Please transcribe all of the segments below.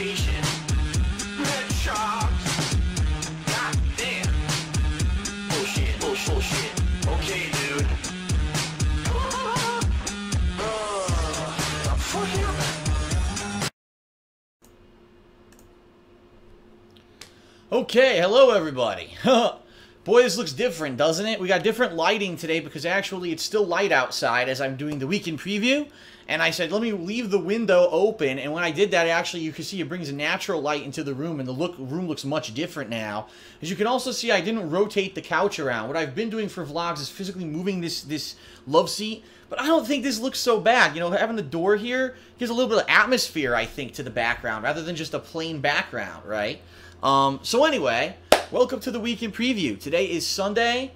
station. Headshots. God damn. Bullshit, bullshit, bullshit. Okay, dude. Fuck you. Okay, hello everybody. Boy, this looks different, doesn't it? We got different lighting today because actually it's still light outside as I'm doing the weekend preview. And I said, let me leave the window open. And when I did that, actually, you can see it brings a natural light into the room. And the room looks much different now. As you can also see, I didn't rotate the couch around. What I've been doing for vlogs is physically moving this love seat. But I don't think this looks so bad. You know, having the door here gives a little bit of atmosphere, I think, to the background. Rather than just a plain background, right? So anyway, welcome to the weekend preview. Today is Sunday,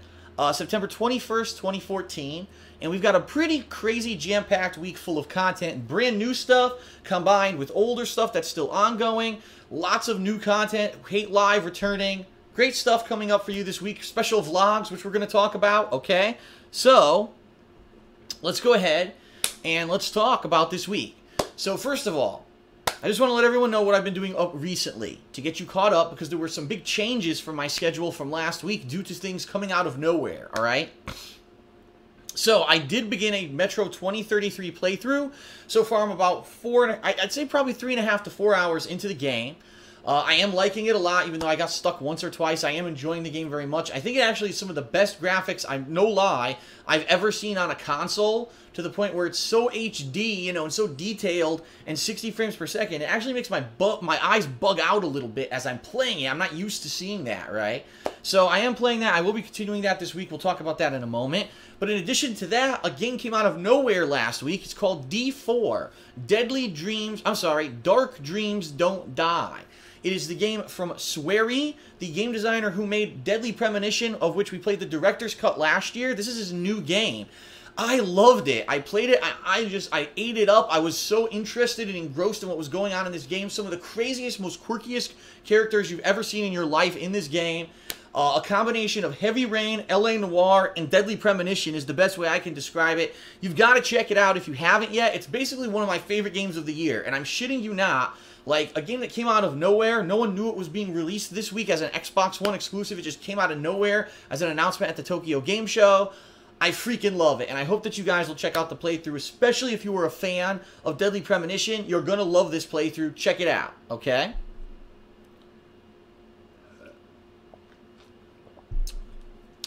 September 21st, 2014, and we've got a pretty crazy jam-packed week full of content. Brand new stuff combined with older stuff that's still ongoing. Lots of new content, Hate Live returning. Great stuff coming up for you this week. Special vlogs, which we're going to talk about, okay? So, let's go ahead and let's talk about this week. So, first of all, I just want to let everyone know what I've been doing recently to get you caught up because there were some big changes from my schedule from last week due to things coming out of nowhere, all right? So I did begin a Metro 2033 playthrough. So far I'm about I'd say probably 3.5 to 4 hours into the game. I am liking it a lot, even though I got stuck once or twice. I am enjoying the game very much. I think it actually is some of the best graphics, no lie, I've ever seen on a console, to the point where it's so HD, you know, and so detailed, and 60 frames per second. It actually makes my eyes bug out a little bit as I'm playing it. I'm not used to seeing that, right? So I am playing that. I will be continuing that this week. We'll talk about that in a moment. But in addition to that, a game came out of nowhere last week. It's called D4, Dark Dreams Don't Die. It is the game from Swery, the game designer who made Deadly Premonition, of which we played the director's cut last year. This is his new game. I loved it. I played it. I ate it up. I was so interested and engrossed in what was going on in this game. Some of the craziest, most quirkiest characters you've ever seen in your life in this game. A combination of Heavy Rain, LA Noire, and Deadly Premonition is the best way I can describe it. You've got to check it out if you haven't yet. It's basically one of my favorite games of the year, and I'm shitting you not. Like, a game that came out of nowhere. No one knew it was being released this week as an Xbox One exclusive. It just came out of nowhere as an announcement at the Tokyo Game Show. I freaking love it, and I hope that you guys will check out the playthrough, especially if you were a fan of Deadly Premonition. You're going to love this playthrough. Check it out, okay?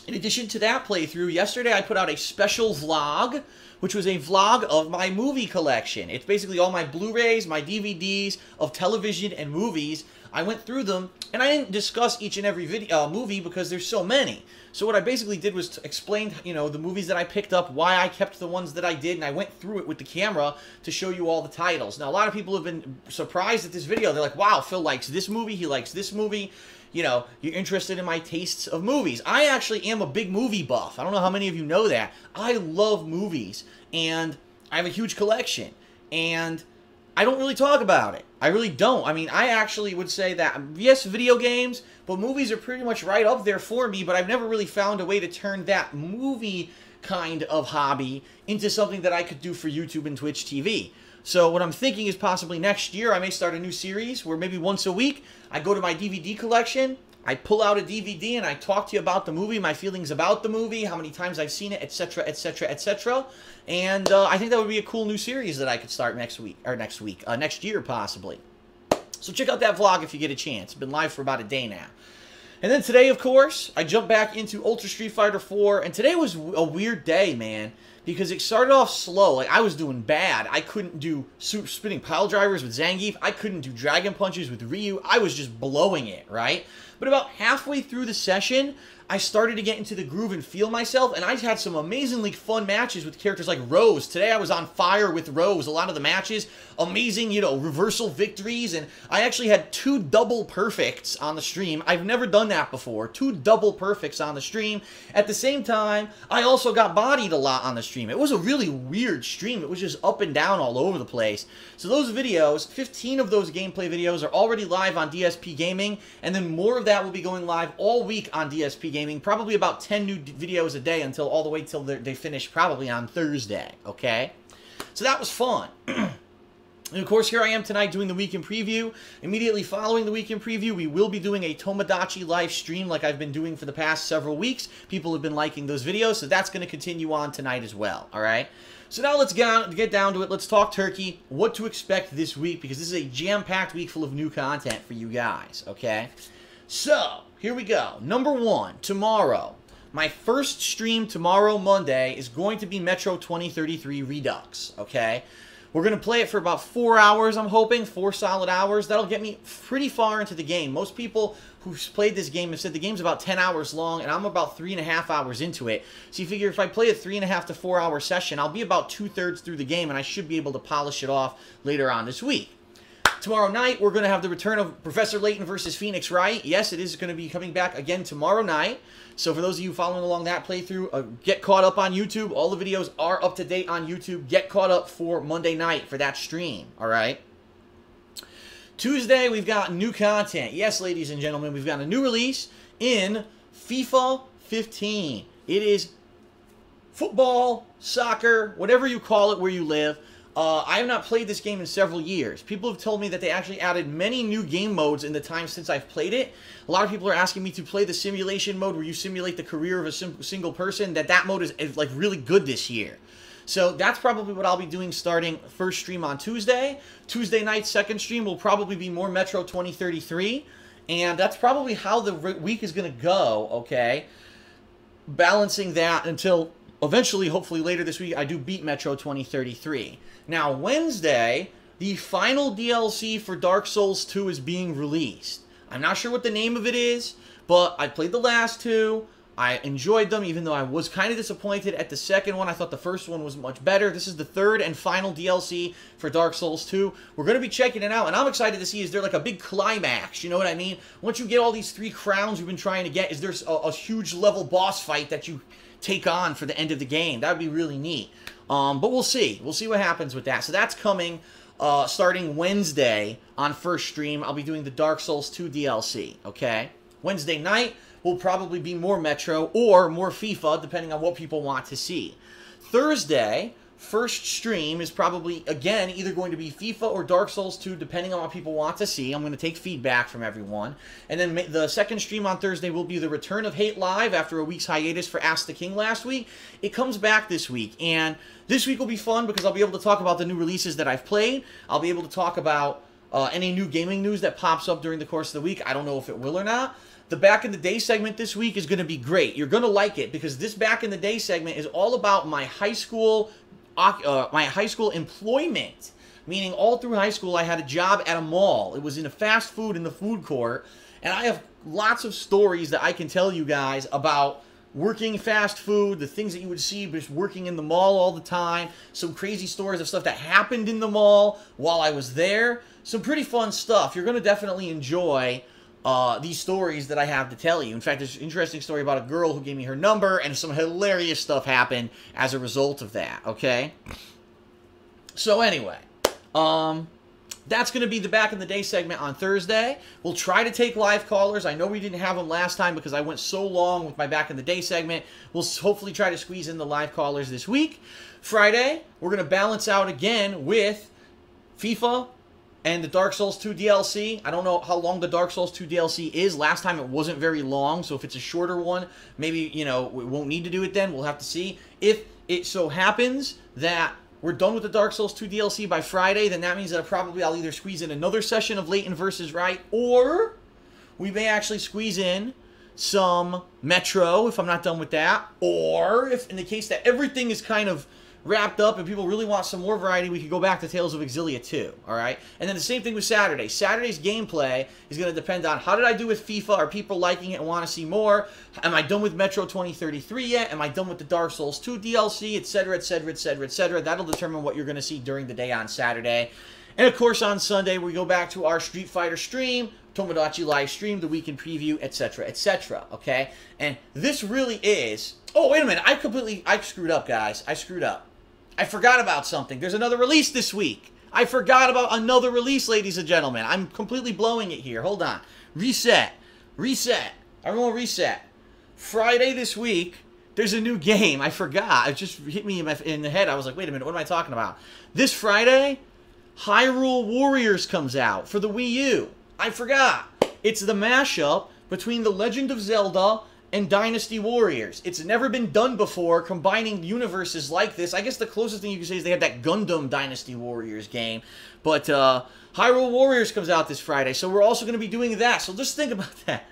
In addition to that playthrough, yesterday I put out a special vlog, which was a vlog of my movie collection. It's basically all my Blu-rays, my DVDs of television and movies. I went through them, and I didn't discuss each and every movie because there's so many. So what I basically did was to explain, you know, the movies that I picked up, why I kept the ones that I did, and I went through it with the camera to show you all the titles. Now, a lot of people have been surprised at this video. They're like, wow, Phil likes this movie, he likes this movie. You know, you're interested in my tastes of movies. I actually am a big movie buff. I don't know how many of you know that. I love movies, and I have a huge collection, and I don't really talk about it. I really don't. I mean, I actually would say that, yes, video games, but movies are pretty much right up there for me, but I've never really found a way to turn that movie kind of hobby into something that I could do for YouTube and Twitch TV. So what I'm thinking is possibly next year I may start a new series where maybe once a week I go to my DVD collection, I pull out a DVD and I talk to you about the movie, my feelings about the movie, how many times I've seen it, etc., etc., etc. And I think that would be a cool new series that I could start next year possibly. So check out that vlog if you get a chance. It's been live for about a day now. And then today, of course, I jumped back into Ultra Street Fighter 4, and today was a weird day, man, because it started off slow. Like, I was doing bad. I couldn't do spinning pile drivers with Zangief. I couldn't do dragon punches with Ryu. I was just blowing it, right? But about halfway through the session, I started to get into the groove and feel myself, and I had some amazingly fun matches with characters like Rose. Today I was on fire with Rose. A lot of the matches, amazing, you know, reversal victories, and I actually had 2 double perfects on the stream. I've never done that before. 2 double perfects on the stream. At the same time, I also got bodied a lot on the stream. It was a really weird stream. It was just up and down all over the place. So those videos, 15 of those gameplay videos are already live on DSP Gaming, and then more of that will be going live all week on DSP Gaming. Probably about 10 new videos a day until all the way till they finish probably on Thursday, okay? So that was fun. And of course, here I am tonight doing the weekend preview. Immediately following the weekend preview, we will be doing a Tomodachi live stream like I've been doing for the past several weeks. People have been liking those videos, so that's going to continue on tonight as well, all right? So now let's get down to it. Let's talk turkey, what to expect this week, because this is a jam-packed week full of new content for you guys, okay? So, here we go. Number 1, tomorrow. My first stream tomorrow, Monday, is going to be Metro 2033 Redux, okay? We're going to play it for about 4 hours, I'm hoping. 4 solid hours. That'll get me pretty far into the game. Most people who've played this game have said the game's about 10 hours long, and I'm about 3.5 hours into it. So you figure if I play a 3.5 to 4 hour session, I'll be about 2/3 through the game, and I should be able to polish it off later on this week. Tomorrow night, we're going to have the return of Professor Layton versus Phoenix Wright. Yes, it is going to be coming back again tomorrow night. So for those of you following along that playthrough, get caught up on YouTube. All the videos are up to date on YouTube. Get caught up for Monday night for that stream, all right? Tuesday, we've got new content. Yes, ladies and gentlemen, we've got a new release in FIFA 15. It is football, soccer, whatever you call it where you live. I have not played this game in several years. People have told me that they actually added many new game modes in the time since I've played it. A lot of people are asking me to play the simulation mode where you simulate the career of a single person. That mode is like really good this year. So that's probably what I'll be doing starting first stream on Tuesday. Tuesday night, second stream will probably be more Metro 2033. And that's probably how the week is going to go, okay? Balancing that until eventually, hopefully later this week, I do beat Metro 2033. Now, Wednesday, the final DLC for Dark Souls 2 is being released. I'm not sure what the name of it is, but I played the last two. I enjoyed them, even though I was kind of disappointed at the second one. I thought the first one was much better. This is the third and final DLC for Dark Souls 2. We're going to be checking it out, and I'm excited to see, is there like a big climax? You know what I mean? Once you get all these 3 crowns you've been trying to get, is there a huge level boss fight that you take on for the end of the game? That would be really neat. But we'll see. We'll see what happens with that. So that's coming starting Wednesday on first stream. I'll be doing the Dark Souls 2 DLC, okay? Wednesday night will probably be more Metro or more FIFA, depending on what people want to see. Thursday, first stream is probably, again, either going to be FIFA or Dark Souls 2, depending on what people want to see. I'm going to take feedback from everyone. And then the second stream on Thursday will be the return of Hate Live after a week's hiatus for Ask the King last week. It comes back this week, and this week will be fun because I'll be able to talk about the new releases that I've played. I'll be able to talk about any new gaming news that pops up during the course of the week. I don't know if it will or not. The Back in the Day segment this week is going to be great. You're going to like it because this Back in the Day segment is all about my high school employment. Meaning all through high school I had a job at a mall. It was in a fast food in the food court. And I have lots of stories that I can tell you guys about working fast food, the things that you would see just working in the mall all the time, some crazy stories of stuff that happened in the mall while I was there. Some pretty fun stuff. You're going to definitely enjoy these stories that I have to tell you. In fact, there's an interesting story about a girl who gave me her number, and some hilarious stuff happened as a result of that, okay? So anyway, that's going to be the Back in the Day segment on Thursday. We'll try to take live callers. I know we didn't have them last time because I went so long with my Back in the Day segment. We'll hopefully try to squeeze in the live callers this week. Friday, we're going to balance out again with FIFA and the Dark Souls 2 DLC. I don't know how long the Dark Souls 2 DLC is. Last time it wasn't very long, so if it's a shorter one, maybe, you know, we won't need to do it then. We'll have to see. If it so happens that we're done with the Dark Souls 2 DLC by Friday, then that means that I'll either squeeze in another session of Layton versus Wright, or we may actually squeeze in some Metro if I'm not done with that, or if in the case that everything is kind of wrapped up and people really want some more variety, we could go back to Tales of Exilia 2, alright? And then the same thing with Saturday. Saturday's gameplay is going to depend on how did I do with FIFA? Are people liking it and want to see more? Am I done with Metro 2033 yet? Am I done with the Dark Souls 2 DLC? Etc., etc., etc., etc. That'll determine what you're going to see during the day on Saturday. And of course on Sunday, we go back to our Street Fighter stream, Tomodachi live stream, the weekend preview, etc., etc., okay? And this really is... Oh, wait a minute. I screwed up, guys. I screwed up. I forgot about something. There's another release this week. I forgot about another release, ladies and gentlemen. I'm completely blowing it here. Hold on. Reset. Reset. Everyone reset. Friday this week, there's a new game. I forgot. It just hit me in the head. I was like, wait a minute. What am I talking about? This Friday, Hyrule Warriors comes out for the Wii U. I forgot. It's the mashup between The Legend of Zelda and Dynasty Warriors. It's never been done before, combining universes like this. I guess the closest thing you can say is they had that Gundam Dynasty Warriors game. But Hyrule Warriors comes out this Friday, so we're also going to be doing that. So just think about that.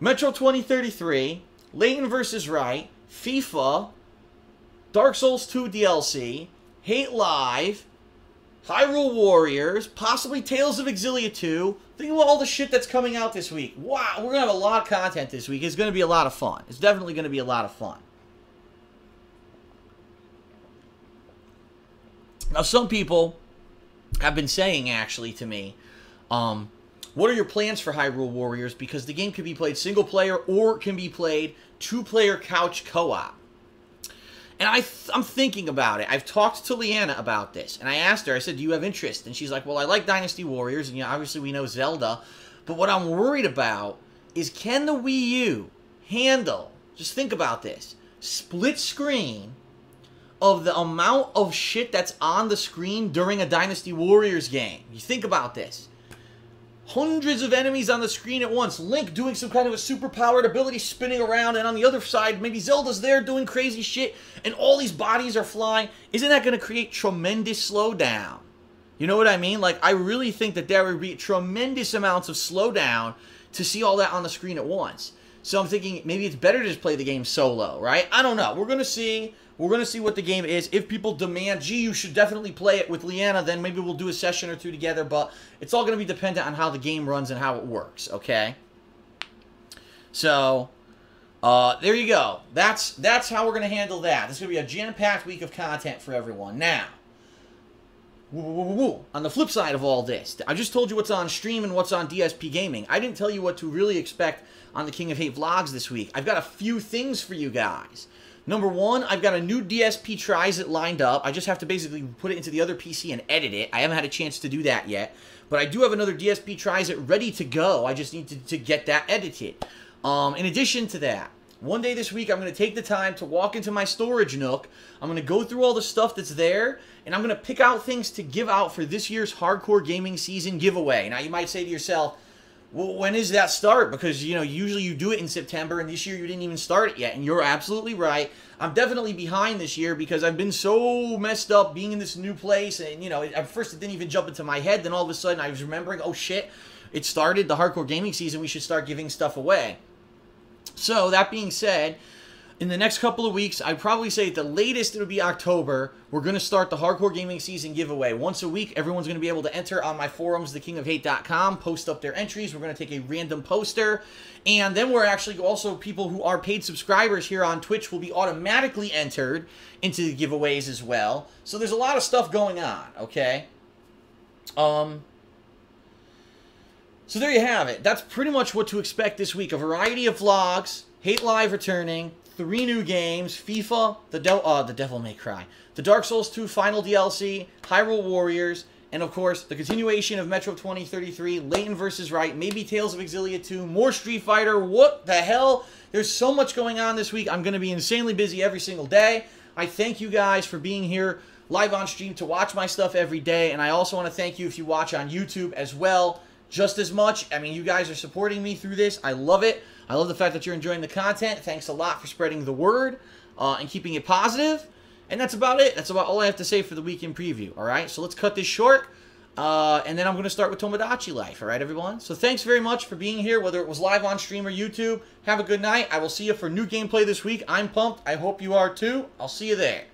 Metro 2033, Layton vs. Wright, FIFA, Dark Souls 2 DLC, Hate Live, Hyrule Warriors, possibly Tales of Exilia 2. Think about all the shit that's coming out this week. Wow, we're going to have a lot of content this week. It's going to be a lot of fun. It's definitely going to be a lot of fun. Now, some people have been saying, actually, to me, what are your plans for Hyrule Warriors? Because the game can be played single player or can be played two-player couch co-op. And I'm thinking about it. I've talked to Leanna about this. And I asked her, I said, do you have interest? And she's like, well, I like Dynasty Warriors. And obviously we know Zelda. But what I'm worried about is, can the Wii U handle, just think about this, split screen of the amount of shit that's on the screen during a Dynasty Warriors game? You think about this. Hundreds of enemies on the screen at once. Link doing some kind of a super-powered ability, spinning around, and on the other side, maybe Zelda's there doing crazy shit, and all these bodies are flying. Isn't that going to create tremendous slowdown? You know what I mean? Like, I really think that there would be tremendous amounts of slowdown to see all that on the screen at once. So I'm thinking maybe it's better to just play the game solo, right? I don't know. We're going to see. We're going to see what the game is. If people demand, gee, you should definitely play it with Leanna, then maybe we'll do a session or two together. But it's all going to be dependent on how the game runs and how it works, okay? So, there you go. That's how we're going to handle that. This is going to be a jam-packed week of content for everyone. Now, on the flip side of all this, I just told you what's on stream and what's on DSP Gaming. I didn't tell you what to really expect on the King of Hate vlogs this week. I've got a few things for you guys. Number one, I've got a new DSP Tries It lined up. I just have to basically put it into the other PC and edit it. I haven't had a chance to do that yet. But I do have another DSP Tries It ready to go. I just need to get that edited. In addition to that, one day this week, I'm going to take the time to walk into my storage nook. I'm going to go through all the stuff that's there, and I'm going to pick out things to give out for this year's Hardcore Gaming Season giveaway. Now, you might say to yourself, well, when does that start? Because, you know, usually you do it in September, and this year you didn't even start it yet. And you're absolutely right. I'm definitely behind this year because I've been so messed up being in this new place. And, you know, at first it didn't even jump into my head. Then all of a sudden I was remembering, oh, shit, it started the Hardcore Gaming Season. We should start giving stuff away. So, that being said, in the next couple of weeks, I'd probably say at the latest it'll be October, we're going to start the Hardcore Gaming Season giveaway. Once a week, everyone's going to be able to enter on my forums, thekingofhate.com, post up their entries. We're going to take a random poster. And then we're actually also, people who are paid subscribers here on Twitch will be automatically entered into the giveaways as well. So there's a lot of stuff going on, okay? So there you have it. That's pretty much what to expect this week. A variety of vlogs, Hate Live returning, 3 new games, FIFA, the Devil May Cry, the Dark Souls 2 Final DLC, Hyrule Warriors, and of course, the continuation of Metro 2033, Layton vs. Wright, maybe Tales of Exilia 2, more Street Fighter. What the hell? There's so much going on this week. I'm going to be insanely busy every single day. I thank you guys for being here live on stream to watch my stuff every day, and I also want to thank you if you watch on YouTube as well. Just as much. I mean, you guys are supporting me through this. I love it. I love the fact that you're enjoying the content. Thanks a lot for spreading the word and keeping it positive. And that's about it. That's about all I have to say for the weekend preview. All right, so let's cut this short. And then I'm going to start with Tomodachi Life. All right, everyone? So thanks very much for being here, whether it was live on stream or YouTube. Have a good night. I will see you for new gameplay this week. I'm pumped. I hope you are too. I'll see you there.